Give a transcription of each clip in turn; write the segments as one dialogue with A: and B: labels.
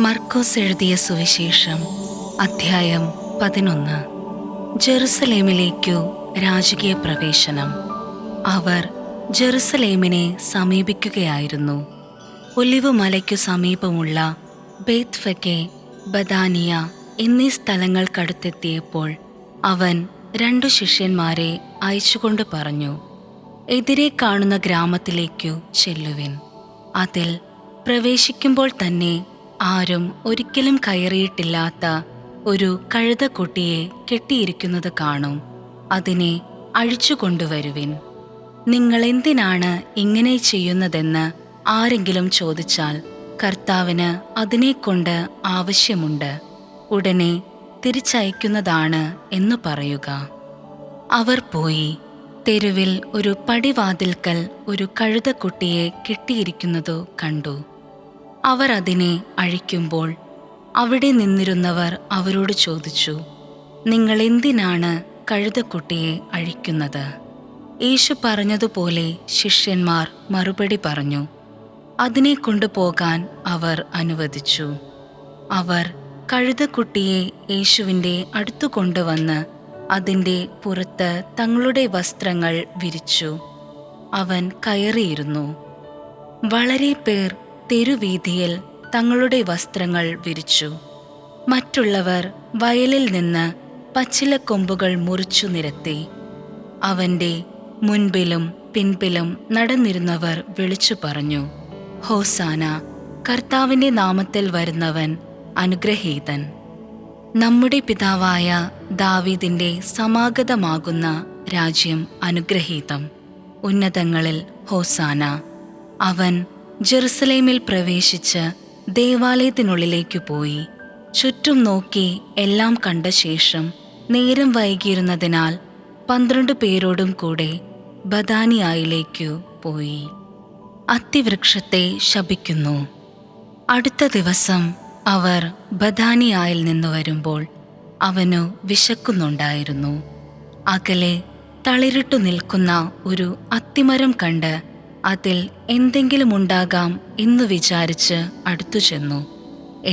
A: മർക്കോസ് എഴുതിയ സുവിശേഷം അധ്യായം 11. ജെറുസലേമിലേക്കു രാജകീയ പ്രവേശനം. അവർ ജെറുസലേമിനെ സമീപിക്കുകയായിരുന്നു. ഒലിവ് മലയ്ക്കു സമീപമുള്ള ബേത്ത്ഫഗെ, ബഥാനിയ എന്നീ സ്ഥലങ്ങൾക്കടുത്തെത്തിയപ്പോൾ അവൻ 2 ശിഷ്യന്മാരെ അയച്ചുകൊണ്ട് പറഞ്ഞു, എതിരെ കാണുന്ന ഗ്രാമത്തിലേക്കു ചെല്ലുവിൻ. അതിൽ പ്രവേശിക്കുമ്പോൾ തന്നെ ആരും ഒരിക്കലും കയറിയിട്ടില്ലാത്ത ഒരു കഴുതക്കുട്ടിയെ കെട്ടിയിരിക്കുന്നത് കാണും. അതിനെ അഴിച്ചുകൊണ്ടുവരുവിൻ. നിങ്ങൾ എന്തിനാണ് ഇങ്ങനെ ചെയ്യുന്നതെന്ന് ആരെങ്കിലും ചോദിച്ചാൽ കർത്താവിന് അതിനെക്കൊണ്ട് ആവശ്യമുണ്ട്, ഉടനെ തിരിച്ചയക്കുന്നതാണ് എന്ന് പറയുക. അവർ പോയി തെരുവിൽ ഒരു പടിവാതിൽക്കൽ ഒരു കഴുതക്കുട്ടിയെ കെട്ടിയിരിക്കുന്നതു കണ്ടു. അവർ അതിനെ അഴിക്കുമ്പോൾ അവിടെ നിന്നിരുന്നവർ അവരോട് ചോദിച്ചു, നിങ്ങൾ എന്തിനാണ് കഴുതക്കുട്ടിയെ അഴിക്കുന്നത്? യേശു പറഞ്ഞതുപോലെ ശിഷ്യന്മാർ മറുപടി പറഞ്ഞു. അതിനെ കൊണ്ടുപോകാൻ അവർ അനുവദിച്ചു. അവർ കഴുതക്കുട്ടിയെ യേശുവിൻ്റെ അടുത്തു കൊണ്ടുവന്ന് അതിൻ്റെ പുറത്ത് തങ്ങളുടെ വസ്ത്രങ്ങൾ വിരിച്ചു. അവൻ കയറിയിരുന്നു. വളരെ പേർ തെരുവീഥിയിൽ തങ്ങളുടെ വസ്ത്രങ്ങൾ വിരിച്ചു. മറ്റുള്ളവർ വയലിൽ നിന്ന് പച്ചിലക്കൊമ്പുകൾ മുറിച്ചു നിരത്തി. അവൻ്റെ മുൻപിലും പിൻപിലും നടന്നിരുന്നവർ വിളിച്ചു പറഞ്ഞു, ഹോസാന, കർത്താവിൻ്റെ നാമത്തിൽ വരുന്നവൻ അനുഗ്രഹീതൻ. നമ്മുടെ പിതാവായ ദാവീദിൻ്റെ സമാഗതമാകുന്ന രാജ്യം അനുഗ്രഹീതം. ഉന്നതങ്ങളിൽ ഹോസാന. അവൻ ജെറുസലേമിൽ പ്രവേശിച്ച് ദേവാലയത്തിനുള്ളിലേക്കു പോയി. ചുറ്റും നോക്കി എല്ലാം കണ്ട ശേഷം നേരം വൈകിയിരുന്നതിനാൽ 12 പേരോടും കൂടെ ബഥാനിയായിലേക്കു പോയി. അത്തിവൃക്ഷത്തെ ശപിക്കുന്നു. അടുത്ത ദിവസം അവർ ബഥാനിയായിൽ നിന്ന് വരുമ്പോൾ അവനു വിശക്കുന്നുണ്ടായിരുന്നു. അകലെ തളിരിട്ടു നിൽക്കുന്ന ഒരു അത്തിമരം കണ്ട് അതിൽ എന്തെങ്കിലും ഉണ്ടാകാം എന്നു വിചാരിച്ച് അടുത്തു ചെന്നു.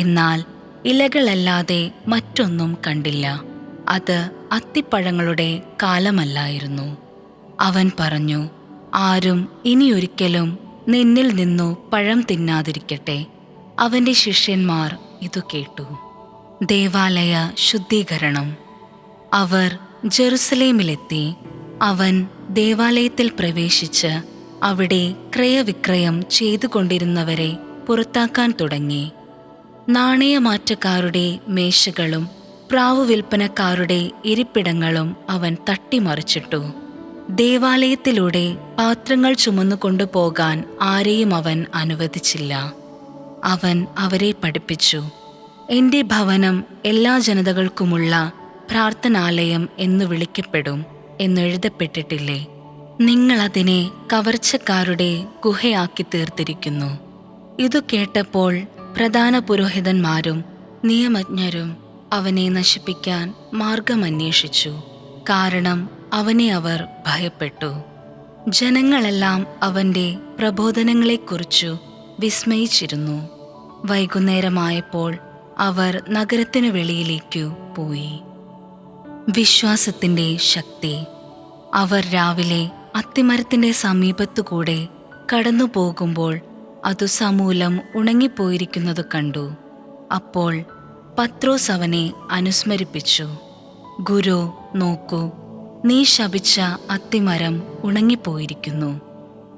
A: എന്നാൽ ഇലകളല്ലാതെ മറ്റൊന്നും കണ്ടില്ല. അത് അത്തിപ്പഴങ്ങളുടെ കാലമല്ലായിരുന്നു. അവൻ പറഞ്ഞു, ആരും ഇനിയൊരിക്കലും നിന്നിൽ നിന്നു പഴം തിന്നാതിരിക്കട്ടെ. അവൻ്റെ ശിഷ്യന്മാർ ഇതു കേട്ടു. ദേവാലയ ശുദ്ധീകരണം. അവർ ജെറുസലേമിലെത്തി. അവൻ ദേവാലയത്തിൽ പ്രവേശിച്ച് അവിടെ ക്രയവിക്രയം ചെയ്തുകൊണ്ടിരുന്നവരെ പുറത്താക്കാൻ തുടങ്ങി. നാണയമാറ്റക്കാരുടെ മേശകളും പ്രാവു വിൽപ്പനക്കാരുടെ ഇരിപ്പിടങ്ങളും അവൻ തട്ടിമറിച്ചിട്ടു. ദേവാലയത്തിലൂടെ പാത്രങ്ങൾ ചുമന്നുകൊണ്ടുപോകാൻ ആരെയും അവൻ അനുവദിച്ചില്ല. അവൻ അവരെ പഠിപ്പിച്ചു, എൻ്റെ ഭവനം എല്ലാ ജനതകൾക്കുമുള്ള പ്രാർത്ഥനാലയം എന്നു വിളിക്കപ്പെടും എന്നെഴുതപ്പെട്ടിട്ടില്ലേ? നിങ്ങളതിനെ കവർച്ചക്കാരുടെ ഗുഹയാക്കി തീർത്തിരിക്കുന്നു. ഇതു കേട്ടപ്പോൾ പ്രധാന പുരോഹിതന്മാരും നിയമജ്ഞരും അവനെ നശിപ്പിക്കാൻ മാർഗമന്വേഷിച്ചു. കാരണം അവനെ അവർ ഭയപ്പെട്ടു. ജനങ്ങളെല്ലാം അവൻ്റെ പ്രബോധനങ്ങളെക്കുറിച്ചു വിസ്മയിച്ചിരുന്നു. വൈകുന്നേരമായപ്പോൾ അവർ നഗരത്തിനു വെളിയിലേക്കു പോയി. വിശ്വാസത്തിൻ്റെ ശക്തി. അവർ രാവിലെ അത്തിമരത്തിൻ്റെ സമീപത്തുകൂടെ കടന്നു പോകുമ്പോൾ അതു സമൂലം ഉണങ്ങിപ്പോയിരിക്കുന്നതു കണ്ടു. അപ്പോൾ പത്രോസ് അവനെ അനുസ്മരിപ്പിച്ചു, ഗുരു, നോക്കൂ, നീ ശപിച്ച അത്തിമരം ഉണങ്ങിപ്പോയിരിക്കുന്നു.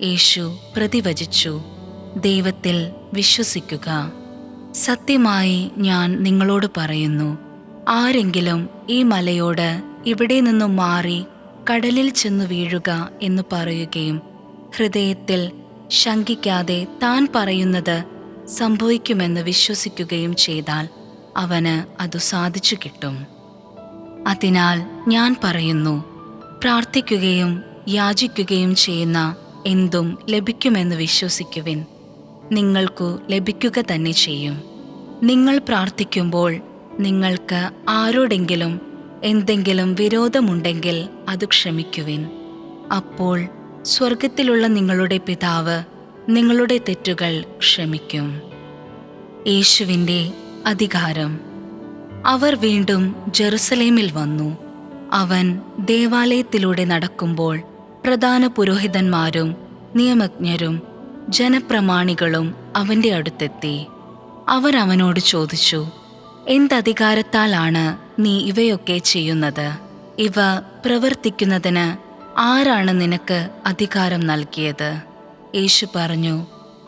A: യേശു പ്രതിവചിച്ചു, ദൈവത്തിൽ വിശ്വസിക്കുക. സത്യമായി ഞാൻ നിങ്ങളോട് പറയുന്നു, ആരെങ്കിലും ഈ മലയോട് ഇവിടെ നിന്നും മാറി കടലിൽ ചെന്നു വീഴുക എന്ന് പറയുകയും ഹൃദയത്തിൽ ശങ്കിക്കാതെ താൻ പറയുന്നത് സംഭവിക്കുമെന്ന് വിശ്വസിക്കുകയും ചെയ്താൽ അവന് അതു സാധിച്ചു കിട്ടും. അതിനാൽ ഞാൻ പറയുന്നു, പ്രാർത്ഥിക്കുകയും യാചിക്കുകയും ചെയ്യുന്ന എന്തും ലഭിക്കുമെന്ന് വിശ്വസിക്കുവിൻ, നിങ്ങൾക്കു ലഭിക്കുക തന്നെ ചെയ്യും. നിങ്ങൾ പ്രാർത്ഥിക്കുമ്പോൾ നിങ്ങൾക്ക് ആരോടെങ്കിലും എന്തെങ്കിലും വിരോധമുണ്ടെങ്കിൽ അത് ക്ഷമിക്കുവിൻ. അപ്പോൾ സ്വർഗത്തിലുള്ള നിങ്ങളുടെ പിതാവ് നിങ്ങളുടെ തെറ്റുകൾ ക്ഷമിക്കും. യേശുവിൻ്റെ അധികാരം. അവർ വീണ്ടും ജെറുസലേമിൽ വന്നു. അവൻ ദേവാലയത്തിലൂടെ നടക്കുമ്പോൾ പ്രധാന പുരോഹിതന്മാരും നിയമജ്ഞരും ജനപ്രമാണികളും അവൻ്റെ അടുത്തെത്തി. അവർ അവനോട് ചോദിച്ചു, എന്തധികാരത്താലാണ് നീ ഇവയൊക്കെ ചെയ്യുന്നത്? ഇവ പ്രവർത്തിക്കുന്നതിന് ആരാണ് നിനക്ക് അധികാരം നൽകിയത്? യേശു പറഞ്ഞു,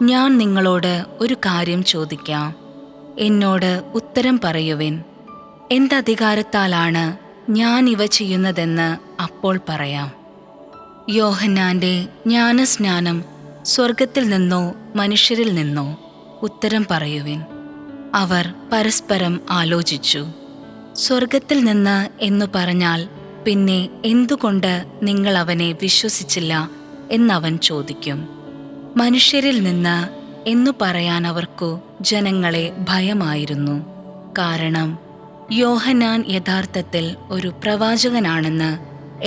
A: ഞാൻ നിങ്ങളോട് ഒരു കാര്യം ചോദിക്കാം, എന്നോട് ഉത്തരം പറയുവിൻ. എന്തധികാരത്താലാണ് ഞാൻ ഇവ ചെയ്യുന്നതെന്ന് അപ്പോൾ പറയാം. യോഹന്നാന്റെ ജ്ഞാനസ്നാനം സ്വർഗത്തിൽ നിന്നോ മനുഷ്യരിൽ നിന്നോ? ഉത്തരം പറയുവിൻ. അവർ പരസ്പരം ആലോചിച്ചു. സ്വർഗത്തിൽ നിന്ന് എന്നു പറഞ്ഞാൽ പിന്നെ എന്തുകൊണ്ട് നിങ്ങൾ അവനെ വിശ്വസിച്ചില്ല എന്നവൻ ചോദിക്കും. മനുഷ്യരിൽ നിന്ന് എന്നു പറയാൻ അവർക്കു ജനങ്ങളെ ഭയമായിരുന്നു. കാരണം യോഹന്നാൻ യഥാർത്ഥത്തിൽ ഒരു പ്രവാചകനാണെന്ന്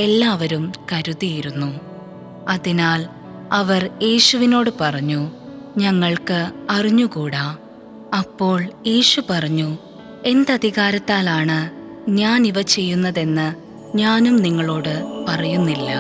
A: എല്ലാവരും കരുതിയിരുന്നു. അതിനാൽ അവർ യേശുവിനോട് പറഞ്ഞു, ഞങ്ങൾക്ക് അറിഞ്ഞുകൂടാ. അപ്പോൾ യേശു പറഞ്ഞു, എന്തധികാരത്താലാണ് ഞാൻ ഇവ ചെയ്യുന്നതെന്ന് ഞാനും നിങ്ങളോട് പറയുന്നില്ല.